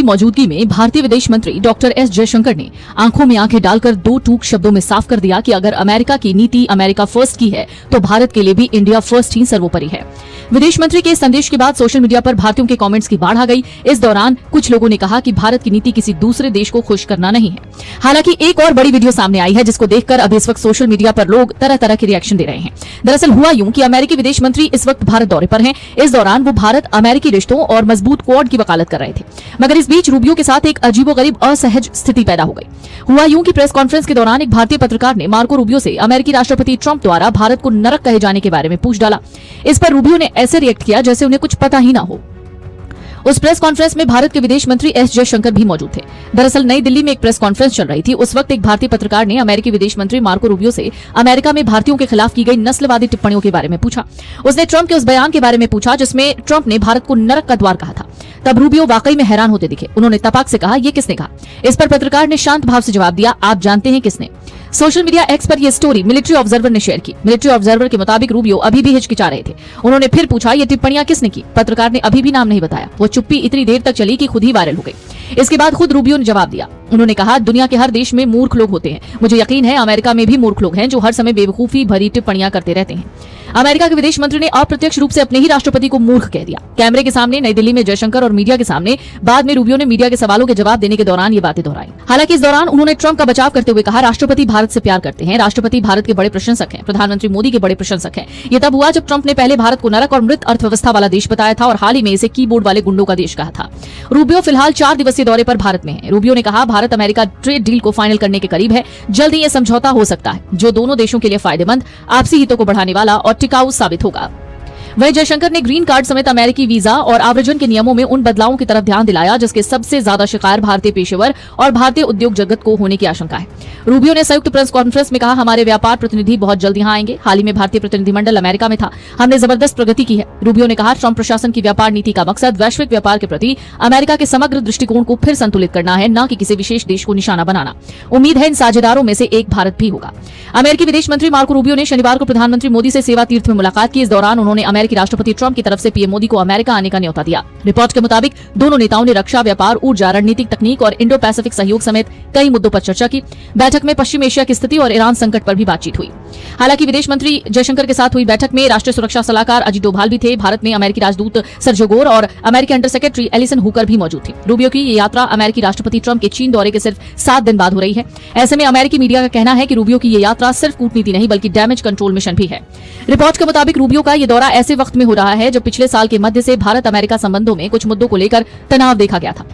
मौजूदगी में भारतीय विदेश मंत्री डॉक्टर एस जयशंकर ने आंखों में आंखें डालकर दो टूक शब्दों में साफ कर दिया कि अगर अमेरिका की नीति अमेरिका फर्स्ट की है तो भारत के लिए भी इंडिया फर्स्ट ही सर्वोपरि है। विदेश मंत्री के इस संदेश के बाद सोशल मीडिया पर भारतीयों के कमेंट्स की बाढ़ आ गई। इस दौरान कुछ लोगों ने कहा कि भारत की नीति किसी दूसरे देश को खुश करना नहीं है। हालांकि एक और बड़ी वीडियो सामने आई है जिसको देखकर अब इस वक्त सोशल मीडिया पर लोग तरह तरह के रिएक्शन दे रहे हैं। दरअसल हुआ यूं कि अमेरिकी विदेश मंत्री इस वक्त भारत दौरे पर हैं। इस दौरान वो भारत अमेरिकी रिश्तों और मजबूत क्वाड की वकालत कर रहे थे, मगर इस बीच रूबियो के साथ एक अजीबोगरीब असहज स्थिति पैदा हो गई। हुआ यूं कि प्रेस कॉन्फ्रेंस के दौरान एक भारतीय पत्रकार ने मार्को रूबियो से अमेरिकी राष्ट्रपति ट्रंप द्वारा भारत को नरक कहे जाने के बारे में पूछ डाला। इस पर रूबियो ने ऐसे रिएक्ट किया जैसे उन्हें कुछ पता ही ना हो। उस प्रेस कॉन्फ्रेंस में भारत के विदेश मंत्री एस जयशंकर भी मौजूद थे। दरअसल नई दिल्ली में एक प्रेस कॉन्फ्रेंस चल रही थी। उस वक्त एक भारतीय पत्रकार ने अमेरिकी विदेश मंत्री मार्को रूबियो से अमेरिका में भारतीयों के खिलाफ की गई नस्लवादी टिप्पणियों के बारे में पूछा। उसने ट्रंप के उस बयान के बारे में पूछा जिसमें ट्रंप ने भारत को नरक का द्वार कहा था। तब रूबियो वाकई में हैरान होते दिखे। उन्होंने तपाक से कहा, ये किसने कहा? इस पर पत्रकार ने शांत भाव से जवाब दिया, आप जानते हैं किसने। सोशल मीडिया एक्स पर यह स्टोरी मिलिट्री ऑब्जर्वर ने शेयर की। मिलिट्री ऑब्जर्वर के मुताबिक रूबियो अभी भी हिचकिचा रहे थे। उन्होंने फिर पूछा, ये टिप्पणियां किसने की? पत्रकार ने अभी भी नाम नहीं बताया। वो चुप्पी इतनी देर तक चली कि खुद ही वायरल हो गई। इसके बाद खुद रूबियो ने जवाब दिया। उन्होंने कहा, दुनिया के हर देश में मूर्ख लोग होते हैं। मुझे यकीन है अमेरिका में भी मूर्ख लोग हैं जो हर समय बेवकूफी भरी टिप्पणियां करते रहते हैं। अमेरिका के विदेश मंत्री ने अप्रत्यक्ष रूप से अपने ही राष्ट्रपति को मूर्ख कह दिया। कैमरे के सामने नई दिल्ली में जयशंकर और मीडिया के सामने। बाद में रूबियो ने मीडिया के सवालों के जवाब देने के दौरान ये बातें दोहराई। हालांकि इस दौरान उन्होंने ट्रंप का बचाव करते हुए कहा, राष्ट्रपति भारत से प्यार करते हैं, राष्ट्रपति भारत के बड़े प्रशंसक हैं, प्रधानमंत्री मोदी के बड़े प्रशंसक हैं। ये तब हुआ जब ट्रंप ने पहले भारत को नरक और मृत अर्थव्यवस्था वाला देश बताया था और हाल ही में इसे कीबोर्ड वाले गुंडों का देश कहा था। रूबियो फिलहाल 4 दिवसीय दौरे पर भारत में है। रूबियो ने कहा, भारत अमेरिका ट्रेड डील को फाइनल करने के करीब है। जल्द ही ये समझौता हो सकता है जो दोनों देशों के लिए फायदेमंद, आपसी हितों को बढ़ाने वाला और टिकाऊ साबित होगा। वहीं जयशंकर ने ग्रीन कार्ड समेत अमेरिकी वीजा और आव्रजन के नियमों में उन बदलावों की तरफ ध्यान दिलाया जिसके सबसे ज्यादा शिकार भारतीय पेशेवर और भारतीय उद्योग जगत को होने की आशंका है। रूबियो ने संयुक्त प्रेस कॉन्फ्रेंस में कहा, हमारे व्यापार प्रतिनिधि बहुत जल्द यहां आएंगे। हाल ही में भारतीय प्रतिनिधिमंडल अमेरिका में था, हमने जबरदस्त प्रगति की है। रूबियो ने कहा, ट्रंप प्रशासन की व्यापार नीति का मकसद वैश्विक व्यापार के प्रति अमेरिका के समग्र दृष्टिकोण को फिर संतुलित करना है, न कि किसी विशेष देश को निशाना बनाना। उम्मीद है इन साझेदारों में से एक भारत भी होगा। अमेरिकी विदेश मंत्री मार्को रूबियो ने शनिवार को प्रधानमंत्री मोदी से सेवा तीर्थ में मुलाकात की। इस दौरान उन्होंने अमेरिकी राष्ट्रपति ट्रंप की तरफ से पीएम मोदी को अमेरिका आने का न्योता दिया। रिपोर्ट के मुताबिक दोनों नेताओं ने रक्षा, व्यापार, ऊर्जा, रणनीतिक तकनीक और इंडो पैसिफिक सहयोग समेत कई मुद्दों पर चर्चा की। बैठक में पश्चिम एशिया की स्थिति और ईरान संकट पर भी बातचीत हुई। हालांकि विदेश मंत्री जयशंकर के साथ हुई बैठक में राष्ट्रीय सुरक्षा सलाहकार अजित डोभाल भी थे। भारत में अमेरिकी राजदूत सर्जियो गोर और अमेरिकी अंडर सेक्रेटरी एलिसन हुकर भी मौजूद थी। रूबियो की ये यात्रा अमेरिकी राष्ट्रपति ट्रंप के चीन दौरे के सिर्फ 7 दिन बाद हो रही है। ऐसे में अमेरिकी मीडिया का कहना है कि रूबियो की ये यात्रा सिर्फ कूटनीति नहीं बल्कि डैमेज कंट्रोल मिशन भी है। रिपोर्ट के मुताबिक रूबियो का ये दौरा ऐसे वक्त में हो रहा है जब पिछले साल के मध्य से भारत अमेरिका संबंधों में कुछ मुद्दों को लेकर तनाव देखा गया था।